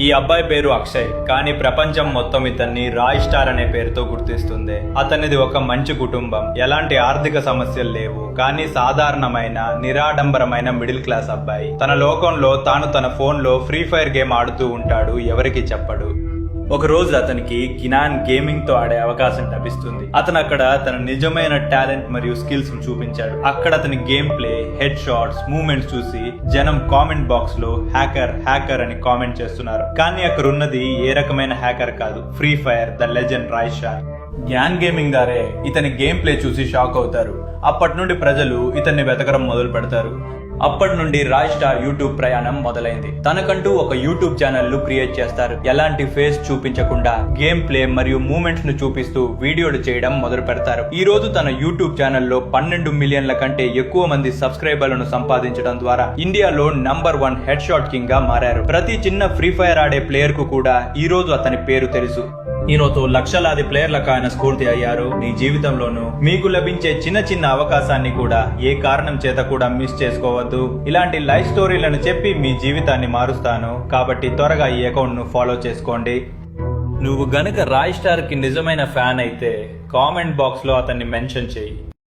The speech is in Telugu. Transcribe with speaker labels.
Speaker 1: ఈ అబ్బాయి పేరు అక్షయ్, కానీ ప్రపంచం మొత్తం ఇతన్ని రాయ్ స్టార్ అనే పేరుతో గుర్తిస్తుంది. అతనిది ఒక మంచి కుటుంబం, ఎలాంటి ఆర్థిక సమస్యలు లేవు, కానీ సాధారణమైన నిరాడంబరమైన మిడిల్ క్లాస్ అబ్బాయి. తన లోకంలో తాను తన ఫోన్ లో ఫ్రీ ఫైర్ గేమ్ ఆడుతూ ఉంటాడు, ఎవరికి చెప్పడు. ఒక రోజు అతనికి కినాన్ గేమింగ్ తో ఆడే అవకాశం లభిస్తుంది. అతను అక్కడ తన నిజమైన టాలెంట్ మరియు స్కిల్స్ ను చూపించాడు. అక్కడ అతని game play, head shots, movements చూసి జనం కామెంట్ బాక్స్ లో హ్యాకర్ హ్యాకర్ అని కామెంట్ చేస్తున్నారు. కానీ అక్కడ ఉన్నది ఏ రకమైన హ్యాకర్ కాదు, free fire the legend Raistar. Gyan gaming దారే ఇతని గేమ్ ప్లే చూసి షాక్ అవుతారు. అప్పటి నుండి ప్రజలు ఇతన్ని వెతకడం మొదలు పెడతారు. అప్పటి నుండి రాయ్ స్టార్ యూట్యూబ్ ప్రయాణం మొదలైంది. తనకంటూ ఒక యూట్యూబ్ ఛానల్ ను క్రియేట్ చేస్తారు. ఎలాంటి ఫేస్ చూపించకుండా గేమ్ ప్లే మరియు మూమెంట్స్ ను చూపిస్తూ వీడియోలు చేయడం మొదలు పెడతారు. ఈ రోజు తన యూట్యూబ్ ఛానల్లో 12 మిలియన్ల కంటే ఎక్కువ మంది సబ్స్క్రైబర్లను సంపాదించడం ద్వారా ఇండియాలో నంబర్ 1 హెడ్ షాట్ కింగ్ గా మారారు. ప్రతి చిన్న ఫ్రీ ఫైర్ ఆడే ప్లేయర్ కు కూడా ఈ రోజు అతని పేరు తెలుసు. ఈరోజు లక్షలాది ప్లేయర్లకు ఆయన స్ఫూర్తి అయ్యారు. నీ జీవితంలోనూ మీకు లభించే చిన్న చిన్న అవకాశాన్ని కూడా ఏ కారణం చేత కూడా మిస్ చేసుకోవద్దు. ఇలాంటి లైఫ్ స్టోరీలను చెప్పి మీ జీవితాన్ని మారుస్తాను. కాబట్టి త్వరగా ఈ అకౌంట్ ను ఫాలో చేసుకోండి. నువ్వు గనుక రాయ్ స్టార్ కి నిజమైన ఫ్యాన్ అయితే కామెంట్ బాక్స్ లో అతన్ని మెన్షన్ చేయి.